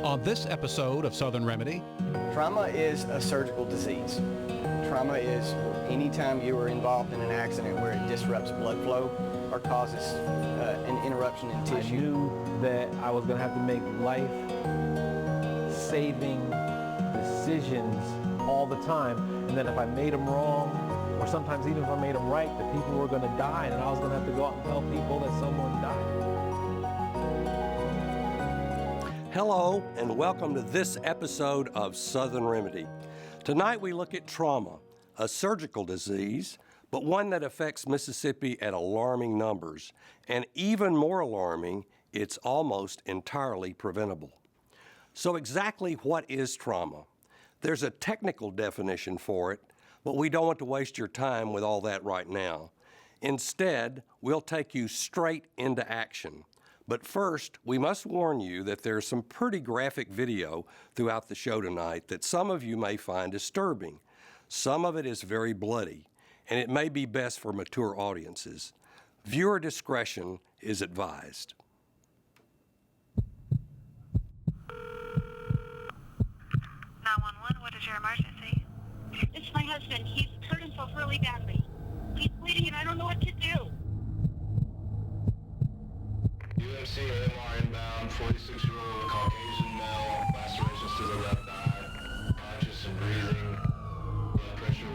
On this episode of Southern Remedy, trauma is a surgical disease. Trauma is anytime you are involved in an accident where it disrupts blood flow or causes an interruption in tissue. I knew that I was going to have to make life-saving decisions all the time, and that if I made them wrong, or sometimes even if I made them right, that people were going to die, and I was going to have to go out and tell people that someone died. Hello, and welcome to this episode of Southern Remedy. Tonight we look at trauma, a surgical disease, but one that affects Mississippi at alarming numbers. And even more alarming, it's almost entirely preventable. So exactly what is trauma? There's a technical definition for it, but we don't want to waste your time with all that right now. Instead, we'll take you straight into action. But first, we must warn you that there's some pretty graphic video throughout the show tonight that some of you may find disturbing. Some of it is very bloody, and it may be best for mature audiences. Viewer discretion is advised. 911, what is your emergency? It's my husband. He's hurt himself really badly. He's bleeding and I don't know what to do. UMC AMR inbound, 46-year-old Caucasian male, lacerations to the left eye, conscious and breathing, blood pressure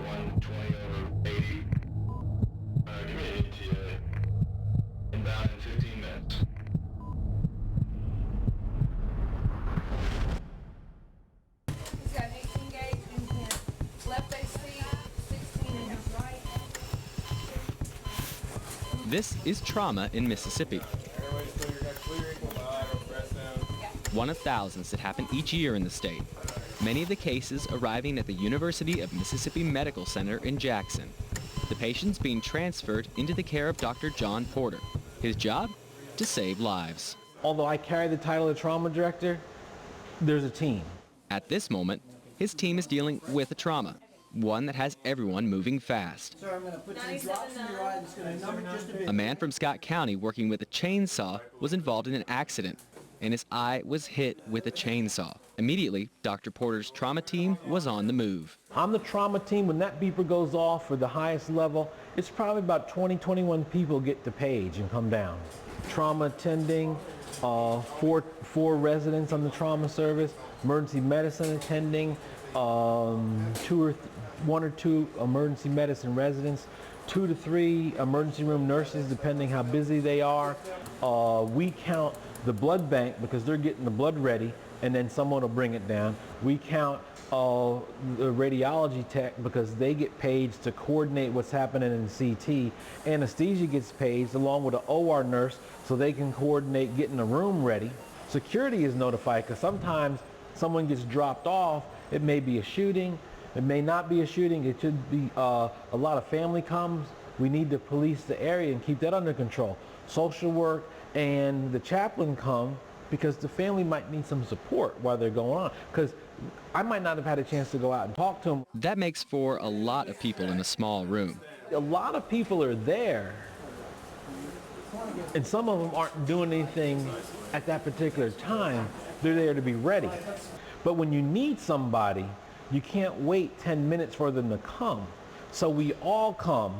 120/80. Give me an ETA. Inbound in 15 minutes. He's got 18 gauge in his left AC, 16 in his right. This is trauma in Mississippi. One of thousands that happen each year in the state. Many of the cases arriving at the University of Mississippi Medical Center in Jackson. The patients being transferred into the care of Dr. John Porter. His job? To save lives. Although I carry the title of trauma director, there's a team. At this moment, his team is dealing with a trauma, one that has everyone moving fast. Sir, I'm going to put some drops in your eye. It's going to numb just a bit. A man from Scott County working with a chainsaw was involved in an accident, and his eye was hit with a chainsaw. Immediately, Dr. Porter's trauma team was on the move. I'm the trauma team. When that beeper goes off for the highest level, it's probably about 21 people get to page and come down. Trauma attending, four residents on the trauma service, emergency medicine attending, one or two emergency medicine residents, 2 to 3 emergency room nurses, depending how busy they are. We count the blood bank because they're getting the blood ready, and then someone will bring it down. We count the radiology tech because they get paged to coordinate what's happening in CT. Anesthesia gets paged along with an OR nurse so they can coordinate getting the room ready. Security is notified because sometimes someone gets dropped off. It may be a shooting. It may not be a shooting. It should be a lot of family comes. We need to police the area and keep that under control. Social work and the chaplain come because the family might need some support while they're going on. Because I might not have had a chance to go out and talk to them. That makes for a lot of people in a small room. A lot of people are there, and some of them aren't doing anything at that particular time. They're there to be ready. But when you need somebody, you can't wait 10 minutes for them to come. So we all come,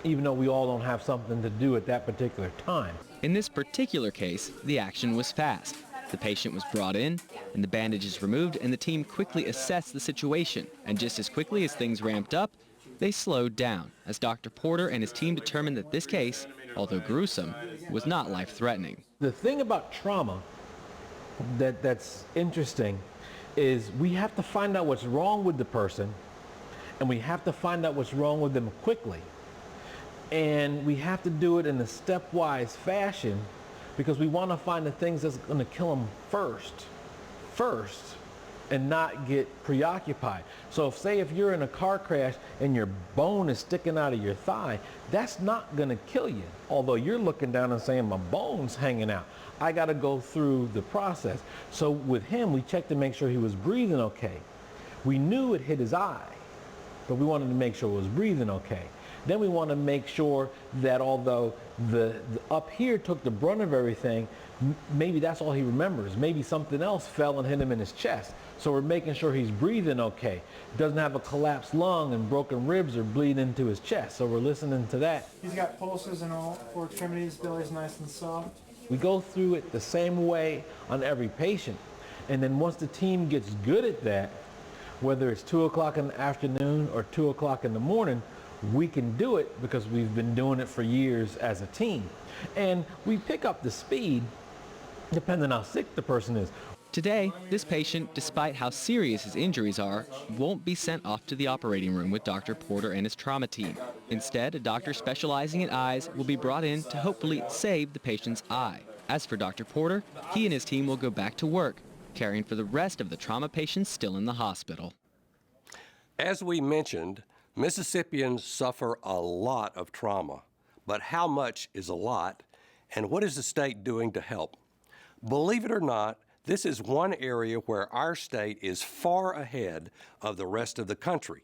even though we all don't have something to do at that particular time. In this particular case, the action was fast. The patient was brought in, and the bandages removed, and the team quickly assessed the situation. And just as quickly as things ramped up, they slowed down, as Dr. Porter and his team determined that this case, although gruesome, was not life-threatening. The thing about trauma that's interesting is we have to find out what's wrong with the person, and we have to find out what's wrong with them quickly. And we have to do it in a stepwise fashion because we want to find the things that's going to kill them first, and not get preoccupied. So if you're in a car crash and your bone is sticking out of your thigh, that's not going to kill you. Although you're looking down and saying, my bone's hanging out. I got to go through the process. So with him, we checked to make sure he was breathing okay. We knew it hit his eye, but we wanted to make sure it was breathing okay. Then we want to make sure that although the up here took the brunt of everything, maybe that's all he remembers. Maybe something else fell and hit him in his chest. So we're making sure he's breathing okay. Doesn't have a collapsed lung and broken ribs or bleeding into his chest. So we're listening to that. He's got pulses in all four extremities, belly's nice and soft. We go through it the same way on every patient. And then once the team gets good at that, whether it's 2 o'clock in the afternoon or 2 o'clock in the morning, we can do it because we've been doing it for years as a team. And we pick up the speed depending on how sick the person is. Today, this patient, despite how serious his injuries are, won't be sent off to the operating room with Dr. Porter and his trauma team. Instead, a doctor specializing in eyes will be brought in to hopefully save the patient's eye. As for Dr. Porter, he and his team will go back to work, caring for the rest of the trauma patients still in the hospital. As we mentioned, Mississippians suffer a lot of trauma. But how much is a lot, and what is the state doing to help? Believe it or not, this is one area where our state is far ahead of the rest of the country.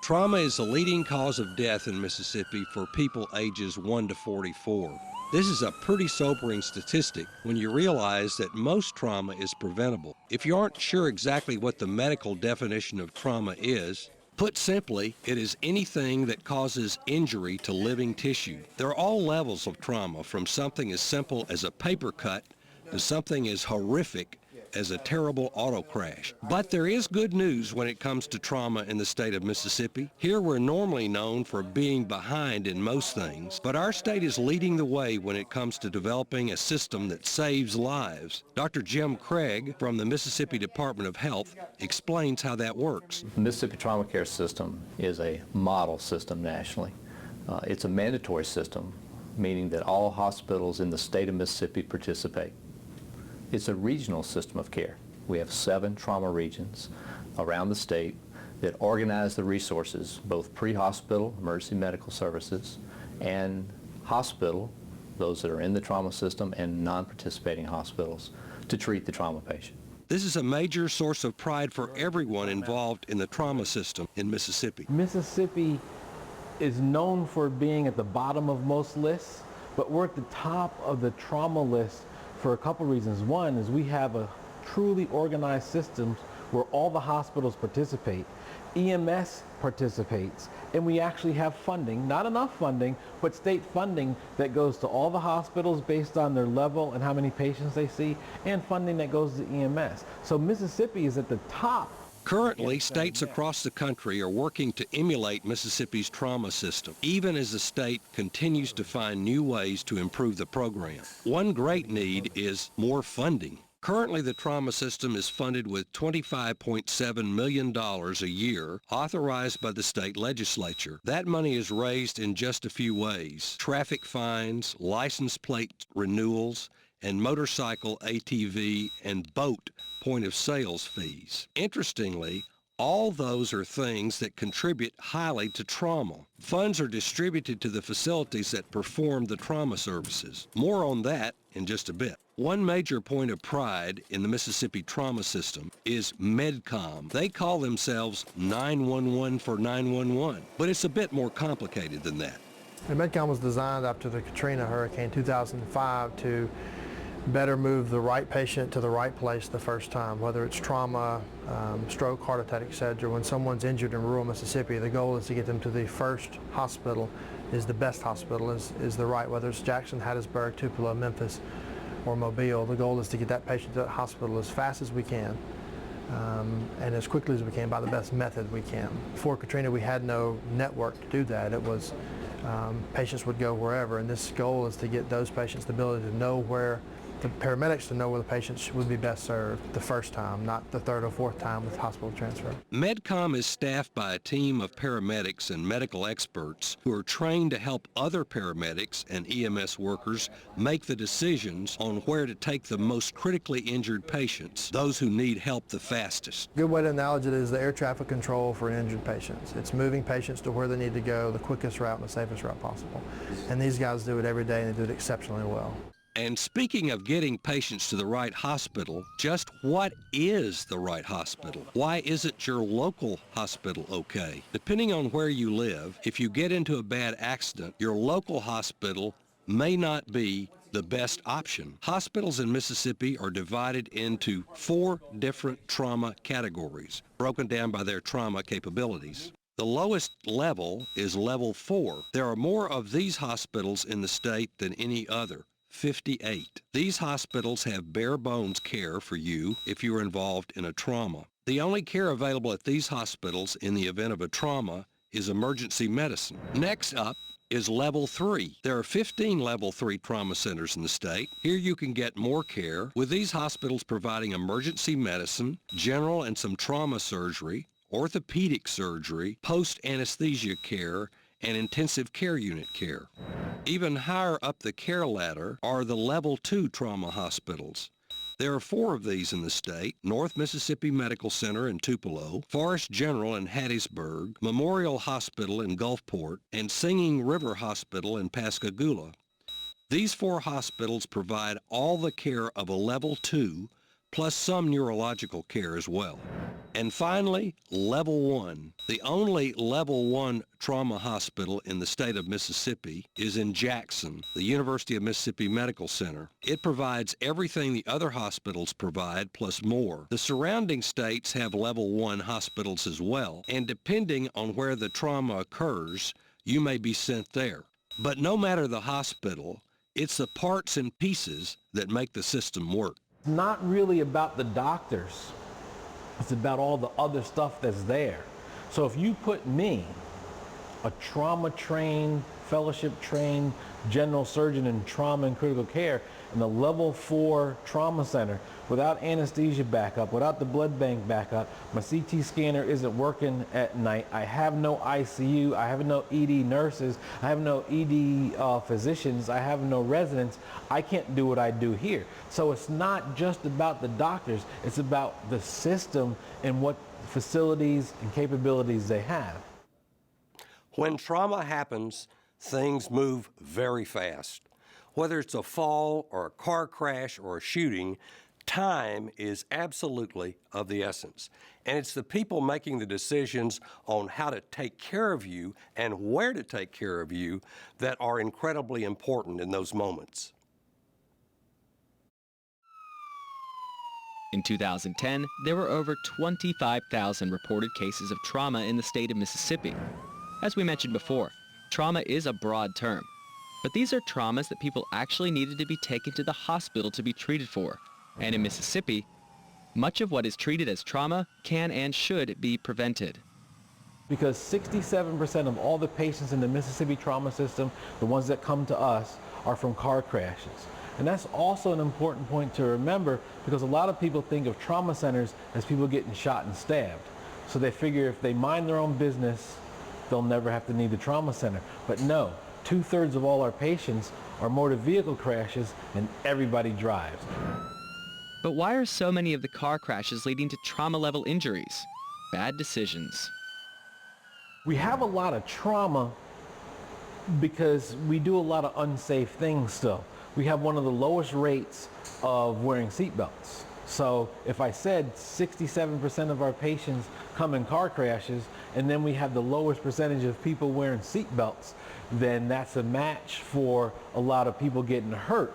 Trauma is the leading cause of death in Mississippi for people ages 1 to 44. This is a pretty sobering statistic when you realize that most trauma is preventable. If you aren't sure exactly what the medical definition of trauma is, put simply, it is anything that causes injury to living tissue. There are all levels of trauma, from something as simple as a paper cut to something as horrific as a terrible auto crash. But there is good news when it comes to trauma in the state of Mississippi. Here we're normally known for being behind in most things, but our state is leading the way when it comes to developing a system that saves lives. Dr. Jim Craig from the Mississippi Department of Health explains how that works. The Mississippi Trauma Care System is a model system nationally. It's a mandatory system, meaning that all hospitals in the state of Mississippi participate. It's a regional system of care. We have 7 trauma regions around the state that organize the resources, both pre-hospital, emergency medical services, and hospital, those that are in the trauma system, and non-participating hospitals, to treat the trauma patient. This is a major source of pride for everyone involved in the trauma system in Mississippi. Mississippi is known for being at the bottom of most lists, but we're at the top of the trauma list for a couple reasons. One is we have a truly organized system where all the hospitals participate. EMS participates, and we actually have funding, not enough funding, but state funding that goes to all the hospitals based on their level and how many patients they see, and funding that goes to EMS. So Mississippi is at the top. Currently, states across the country are working to emulate Mississippi's trauma system, even as the state continues to find new ways to improve the program. One great need is more funding. Currently, the trauma system is funded with $25.7 million a year, authorized by the state legislature. That money is raised in just a few ways: traffic fines, license plate renewals, and motorcycle, ATV, and boat point-of-sales fees. Interestingly, all those are things that contribute highly to trauma. Funds are distributed to the facilities that perform the trauma services. More on that in just a bit. One major point of pride in the Mississippi trauma system is MedCom. They call themselves 911 for 911, but it's a bit more complicated than that. And MedCom was designed after the Katrina hurricane 2005 to better move the right patient to the right place the first time, whether it's trauma, stroke, heart attack, etc. When someone's injured in rural Mississippi, the goal is to get them to the first hospital, is the best hospital, is the right, whether it's Jackson, Hattiesburg, Tupelo, Memphis, or Mobile. The goal is to get that patient to the hospital as fast as we can and as quickly as we can by the best method we can. Before Katrina, we had no network to do that. It was patients would go wherever, and this goal is to get those patients the ability to know where, the paramedics to know where the patients would be best served the first time, not the third or fourth time with hospital transfer. MedCom is staffed by a team of paramedics and medical experts who are trained to help other paramedics and EMS workers make the decisions on where to take the most critically injured patients, those who need help the fastest. A good way to acknowledge it is the air traffic control for injured patients. It's moving patients to where they need to go, the quickest route and the safest route possible. And these guys do it every day, and they do it exceptionally well. And speaking of getting patients to the right hospital, just what is the right hospital? Why isn't your local hospital okay? Depending on where you live, if you get into a bad accident, your local hospital may not be the best option. Hospitals in Mississippi are divided into 4 different trauma categories, broken down by their trauma capabilities. The lowest level is level 4. There are more of these hospitals in the state than any other. 58. These hospitals have bare bones care for you if you are involved in a trauma. The only care available at these hospitals in the event of a trauma is emergency medicine. Next up is level 3. There are 15 level 3 trauma centers in the state. Here you can get more care, with these hospitals providing emergency medicine, general and some trauma surgery, orthopedic surgery, post-anesthesia care, and intensive care unit care. Even higher up the care ladder are the level 2 trauma hospitals. There are 4 of these in the state: North Mississippi Medical Center in Tupelo, Forest General in Hattiesburg, Memorial Hospital in Gulfport, and Singing River Hospital in Pascagoula. These 4 hospitals provide all the care of a level 2, plus some neurological care as well. And finally, level 1. The only level 1 trauma hospital in the state of Mississippi is in Jackson, the University of Mississippi Medical Center. It provides everything the other hospitals provide, plus more. The surrounding states have level 1 hospitals as well, and depending on where the trauma occurs, you may be sent there. But no matter the hospital, it's the parts and pieces that make the system work. Not really about the doctors. It's about all the other stuff that's there. So if you put me, a trauma-trained, fellowship-trained general surgeon in trauma and critical care, in the level 4 trauma center, without anesthesia backup, without the blood bank backup, my CT scanner isn't working at night, I have no ICU, I have no ED nurses, I have no ED physicians, I have no residents, I can't do what I do here. So it's not just about the doctors, it's about the system and what facilities and capabilities they have. When trauma happens, things move very fast. Whether it's a fall or a car crash or a shooting, time is absolutely of the essence. And it's the people making the decisions on how to take care of you and where to take care of you that are incredibly important in those moments. In 2010, there were over 25,000 reported cases of trauma in the state of Mississippi. As we mentioned before, trauma is a broad term, but these are traumas that people actually needed to be taken to the hospital to be treated for. And in Mississippi, much of what is treated as trauma can and should be prevented. Because 67% of all the patients in the Mississippi trauma system, the ones that come to us, are from car crashes. And that's also an important point to remember, because a lot of people think of trauma centers as people getting shot and stabbed. So they figure if they mind their own business, they'll never have to need the trauma center. But no, 2/3 of all our patients are motor vehicle crashes, and everybody drives. But why are so many of the car crashes leading to trauma-level injuries? Bad decisions. We have a lot of trauma because we do a lot of unsafe things still. We have one of the lowest rates of wearing seatbelts. So if I said 67% of our patients come in car crashes, and then we have the lowest percentage of people wearing seatbelts, then that's a match for a lot of people getting hurt.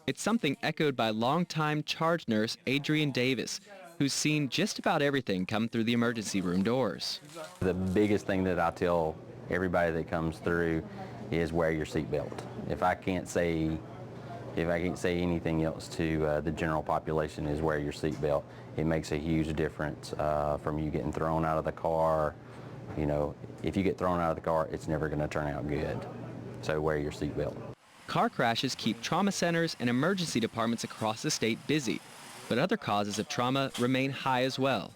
It's something echoed by longtime charge nurse Adrienne Davis, who's seen just about everything come through the emergency room doors. The biggest thing that I tell everybody that comes through is wear your seatbelt. If I can't say anything else to the general population, is wear your seatbelt. It makes a huge difference from you getting thrown out of the car. You know, if you get thrown out of the car, it's never going to turn out good. So wear your seatbelt. Car crashes keep trauma centers and emergency departments across the state busy, but other causes of trauma remain high as well.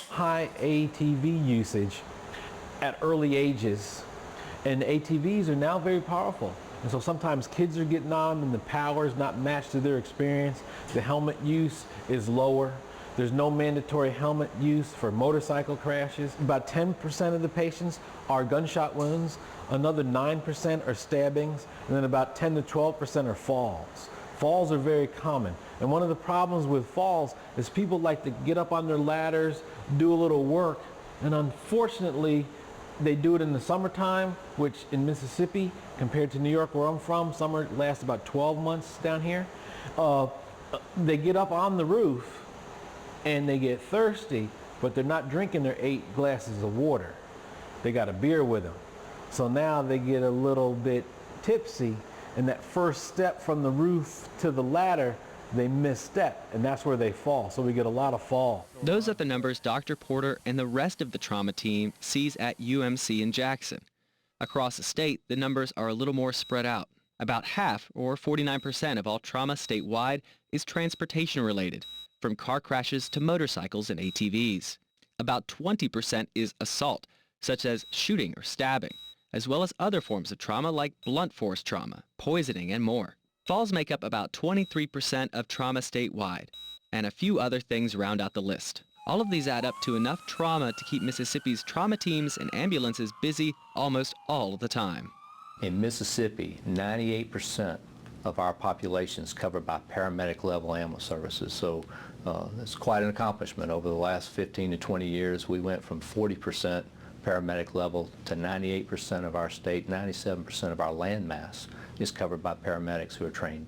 High ATV usage at early ages, and ATVs are now very powerful. And so sometimes kids are getting on them and the power is not matched to their experience. The helmet use is lower. There's no mandatory helmet use for motorcycle crashes. About 10% of the patients are gunshot wounds, another 9% are stabbings, and then about 10 to 12% are falls. Falls are very common. And one of the problems with falls is people like to get up on their ladders, do a little work, and unfortunately, they do it in the summertime, which in Mississippi, compared to New York where I'm from, summer lasts about 12 months down here. They get up on the roof and they get thirsty, but they're not drinking their 8 glasses of water. They got a beer with them. So now they get a little bit tipsy, and that first step from the roof to the ladder, they misstep, and that's where they fall. So we get a lot of fall. Those are the numbers Dr. Porter and the rest of the trauma team sees at UMC in Jackson. Across the state, the numbers are a little more spread out. About half, or 49% of all trauma statewide, is transportation related, from car crashes to motorcycles and ATVs. About 20% is assault, such as shooting or stabbing, as well as other forms of trauma like blunt force trauma, poisoning, and more. Falls make up about 23% of trauma statewide, and a few other things round out the list. All of these add up to enough trauma to keep Mississippi's trauma teams and ambulances busy almost all the time. In Mississippi, 98% of our population is covered by paramedic level ambulance services. So it's quite an accomplishment. Over the last 15 to 20 years, we went from 40% paramedic level to 98% of our state, 97% of our land mass is covered by paramedics who are trained.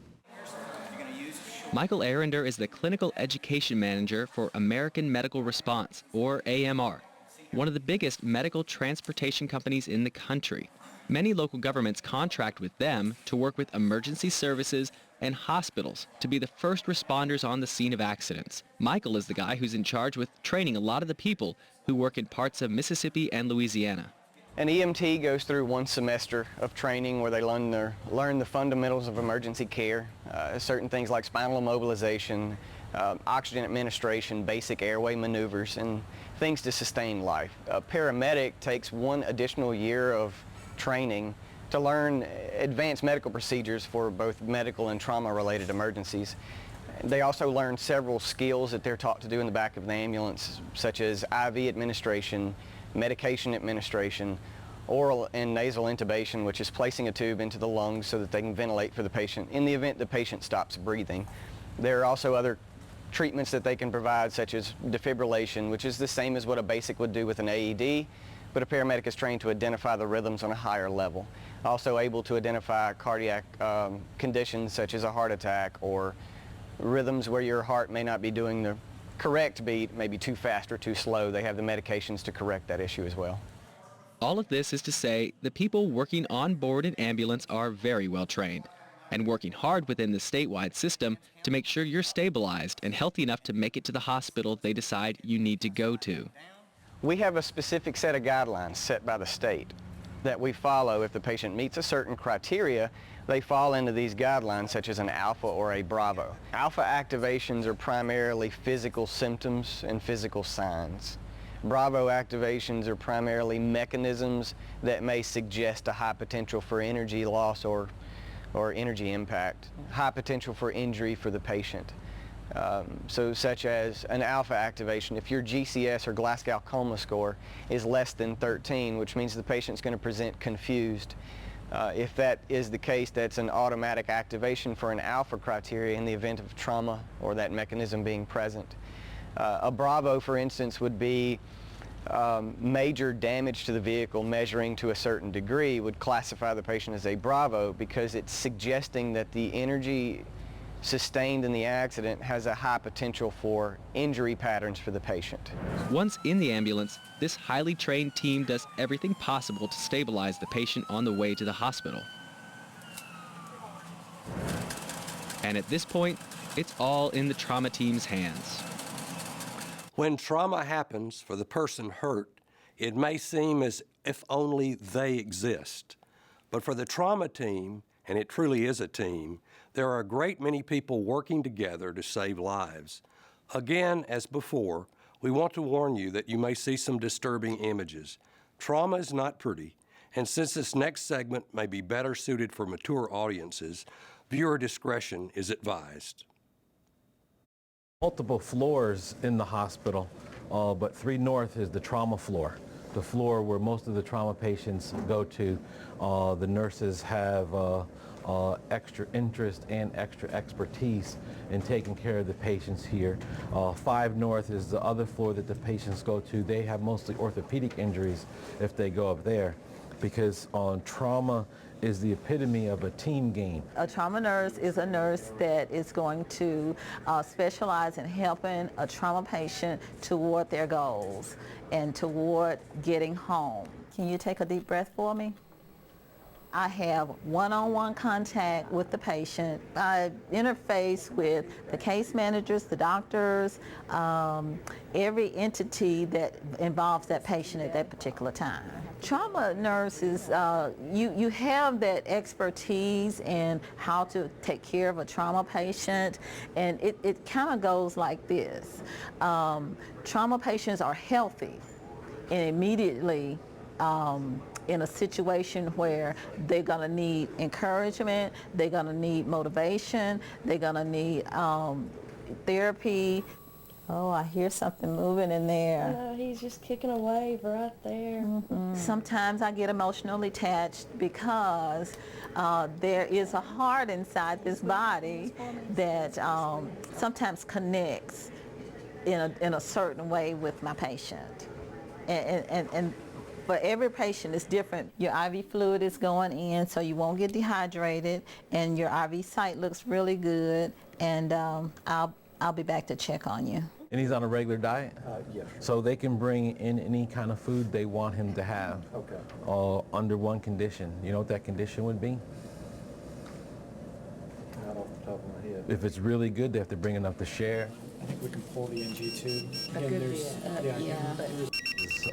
Michael Arender is the Clinical Education Manager for American Medical Response, or AMR, one of the biggest medical transportation companies in the country. Many local governments contract with them to work with emergency services and hospitals to be the first responders on the scene of accidents. Michael is the guy who's in charge with training a lot of the people who work in parts of Mississippi and Louisiana. An EMT goes through 1 semester of training where they learn the fundamentals of emergency care, certain things like spinal immobilization, oxygen administration, basic airway maneuvers, and things to sustain life. A paramedic takes 1 additional year of training to learn advanced medical procedures for both medical and trauma-related emergencies. They also learn several skills that they're taught to do in the back of the ambulance, such as IV administration, medication administration, oral and nasal intubation, which is placing a tube into the lungs so that they can ventilate for the patient in the event the patient stops breathing. There are also other treatments that they can provide, such as defibrillation, which is the same as what a basic would do with an AED, but a paramedic is trained to identify the rhythms on a higher level. Also able to identify cardiac conditions such as a heart attack or rhythms where your heart may not be doing the correct beat, maybe too fast or too slow. They have the medications to correct that issue as well. All of this is to say the people working on board an ambulance are very well trained and working hard within the statewide system to make sure you're stabilized and healthy enough to make it to the hospital they decide you need to go to. We have a specific set of guidelines set by the state that we follow. If the patient meets a certain criteria, they fall into these guidelines, such as an alpha or a bravo. Alpha activations are primarily physical symptoms and physical signs. Bravo activations are primarily mechanisms that may suggest a high potential for energy loss or energy impact, high potential for injury for the patient. So such as an alpha activation, if your GCS or Glasgow Coma score is less than 13, which means the patient's going to present confused. If that is the case, that's an automatic activation for an alpha criteria in the event of trauma or that mechanism being present. A bravo, for instance, would be major damage to the vehicle measuring to a certain degree would classify the patient as a bravo because it's suggesting that the energy sustained in the accident has a high potential for injury patterns for the patient. Once in the ambulance, this highly trained team does everything possible to stabilize the patient on the way to the hospital. And at this point, it's all in the trauma team's hands. When trauma happens for the person hurt, it may seem as if only they exist. But for the trauma team, and it truly is a team, there are a great many people working together to save lives. Again, as before, we want to warn you that you may see some disturbing images. Trauma is not pretty, and since this next segment may be better suited for mature audiences, viewer discretion is advised. Multiple floors in the hospital, but 3 North is the trauma floor, the floor where most of the trauma patients go to. The nurses have extra interest and extra expertise in taking care of the patients here. 5 North is the other floor that the patients go to. They have mostly orthopedic injuries if they go up there, because trauma is the epitome of a team game. A trauma nurse is a nurse that is going to specialize in helping a trauma patient toward their goals and toward getting home. Can you take a deep breath for me? I have one-on-one contact with the patient. I interface with the case managers, the doctors, every entity that involves that patient at that particular time. Trauma nurses, you have that expertise in how to take care of a trauma patient, and it kind of goes like this. Trauma patients are healthy and immediately in a situation where they're going to need encouragement, they're going to need motivation, they're going to need therapy. Oh, I hear something moving in there. No, he's just kicking a wave right there. Mm-hmm. Sometimes I get emotionally attached because there is a heart inside this body that sometimes connects in a certain way with my patient. And for every patient is different. Your IV fluid is going in so you won't get dehydrated, and your IV site looks really good, and I'll be back to check on you. And he's on a regular diet? Yes. So they can bring in any kind of food they want him to have. Okay. Under one condition. You know what that condition would be? Not off the top of my head. If it's really good, they have to bring enough to share. I think we can pull the NG tube. A good bit,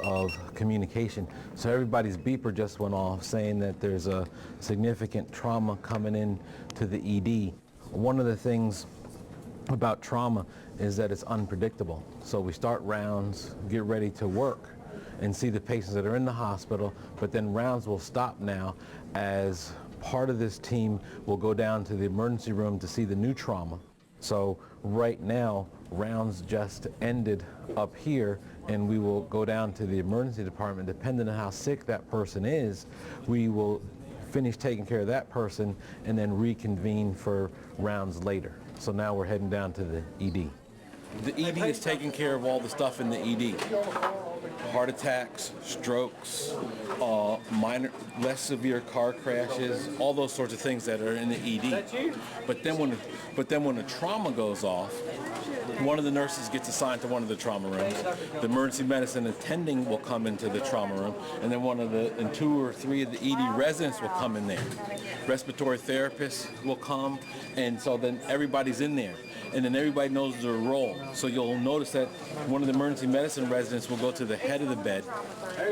Of communication. So everybody's beeper just went off saying that there's a significant trauma coming in to the ED. One of the things about trauma is that it's unpredictable. So we start rounds, get ready to work, and see the patients that are in the hospital, but then rounds will stop now as part of this team will go down to the emergency room to see the new trauma. So right now, rounds just ended up here, and we will go down to the emergency department. Depending on how sick that person is, we will finish taking care of that person and then reconvene for rounds later. So now we're heading down to the ED. The ED is taking care of all the stuff in the ED. Heart attacks, strokes, minor, less severe car crashes, all those sorts of things that are in the ED. But then when the trauma goes off, one of the nurses gets assigned to one of the trauma rooms. The emergency medicine attending will come into the trauma room, and then 2 or 3 of the ED residents will come in there. Respiratory therapists will come, and so then everybody's in there. And then everybody knows their role. So you'll notice that one of the emergency medicine residents will go to the head of the bed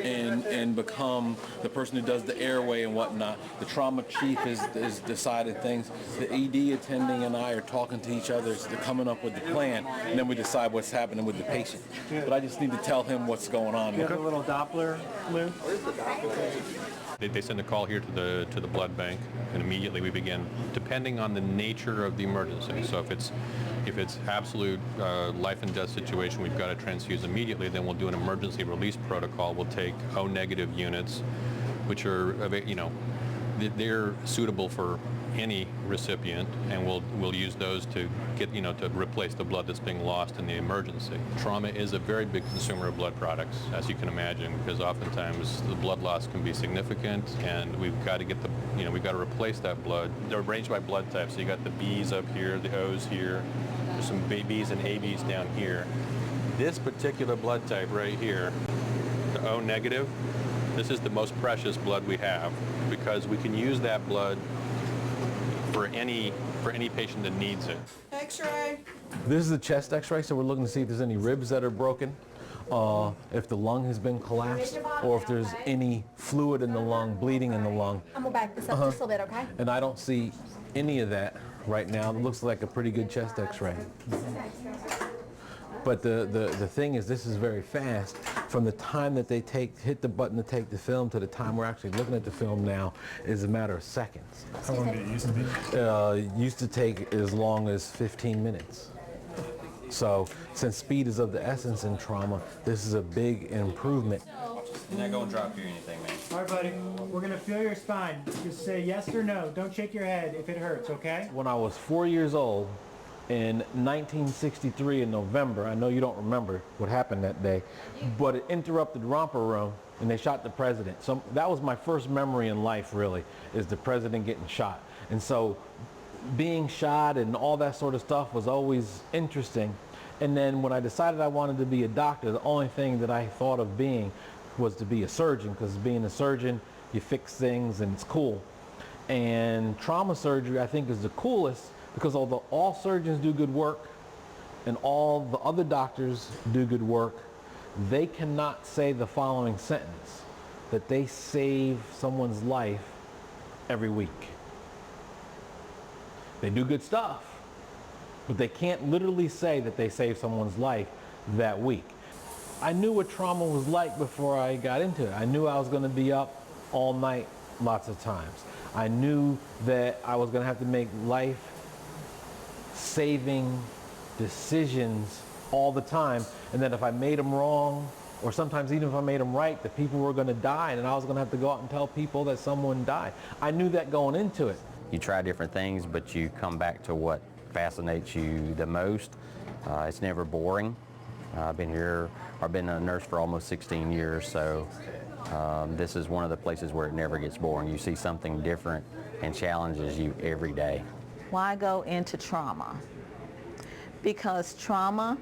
and become the person who does the airway and whatnot. The trauma chief is deciding things. The ED attending and I are talking to each other, they're coming up with the plan, and then we decide what's happening with the patient. But I just need to tell him what's going on. You have a little Doppler, Lou? They send a call here to the blood bank, and immediately we begin, depending on the nature of the emergency. So if it's absolute life and death situation, we've got to transfuse immediately. Then we'll do an emergency release protocol. We'll take O-negative units, which are, they're suitable for any recipient, and we'll use those to get, to replace the blood that's being lost in the emergency. Trauma is a very big consumer of blood products, as you can imagine, because oftentimes the blood loss can be significant, and we've got to get we've got to replace that blood. They're arranged by blood type, so you got the B's up here, the O's here, there's some B's and AB's down here. This particular blood type right here, the O negative, this is the most precious blood we have, because we can use that blood for any patient that needs it. X-ray. This is a chest x-ray, so we're looking to see if there's any ribs that are broken, if the lung has been collapsed, or if there's any fluid in the lung, bleeding in the lung. I'm gonna back this up just a little bit, okay? And I don't see any of that right now. It looks like a pretty good chest x-ray. But the thing is, this is very fast. From the time that they hit the button to take the film to the time we're actually looking at the film now is a matter of seconds. How long did it used to be? Used to take as long as 15 minutes. So since speed is of the essence in trauma, this is a big improvement. You're not gonna drop you or anything, man. All right, buddy. We're gonna feel your spine. Just say yes or no. Don't shake your head if it hurts, okay? When I was 4 years old, in 1963 in November, I know you don't remember what happened that day, but it interrupted Romper Room and they shot the president. So that was my first memory in life, really, is the president getting shot. And so being shot and all that sort of stuff was always interesting. And then when I decided I wanted to be a doctor, the only thing that I thought of being was to be a surgeon, because being a surgeon, you fix things and it's cool. And trauma surgery, I think, is the coolest, because although all surgeons do good work and all the other doctors do good work, they cannot say the following sentence, that they save someone's life every week. They do good stuff, but they can't literally say that they saved someone's life that week. I knew what trauma was like before I got into it. I knew I was going to be up all night lots of times. I knew that I was going to have to make life-saving decisions all the time, and that if I made them wrong, or sometimes even if I made them right, that people were going to die, and I was going to have to go out and tell people that someone died. I knew that going into it. You try different things, but you come back to what fascinates you the most. It's never boring. I've been a nurse for almost 16 years, so this is one of the places where it never gets boring. You see something different and challenges you every day. Why go into trauma? Because trauma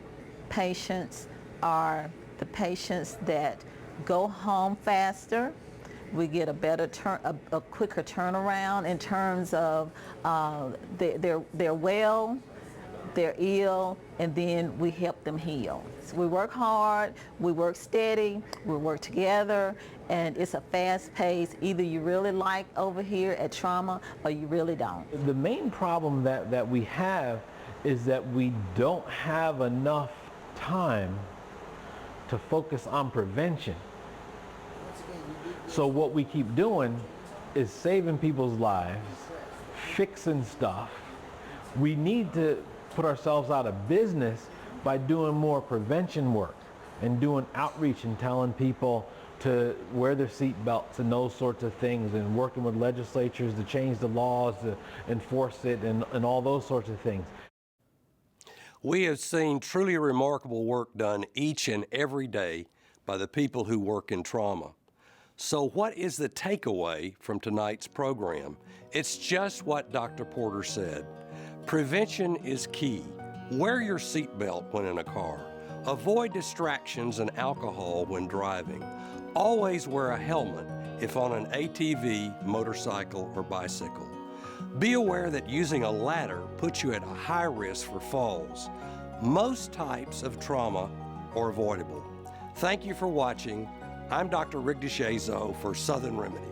patients are the patients that go home faster. We get a quicker turnaround in terms of they're well, they're ill, and then we help them heal. So we work hard, we work steady, we work together, and it's a fast pace. Either you really like over here at trauma or you really don't. The main problem that we have is that we don't have enough time to focus on prevention. So what we keep doing is saving people's lives, fixing stuff. We need to put ourselves out of business by doing more prevention work and doing outreach and telling people to wear their seat belts and those sorts of things, and working with legislatures to change the laws, to enforce it, and all those sorts of things. We have seen truly remarkable work done each and every day by the people who work in trauma. So what is the takeaway from tonight's program? It's just what Dr. Porter said. Prevention is key. Wear your seatbelt when in a car. Avoid distractions and alcohol when driving. Always wear a helmet if on an ATV, motorcycle, or bicycle. Be aware that using a ladder puts you at a high risk for falls. Most types of trauma are avoidable. Thank you for watching. I'm Dr. Rick deShazo for Southern Remedy.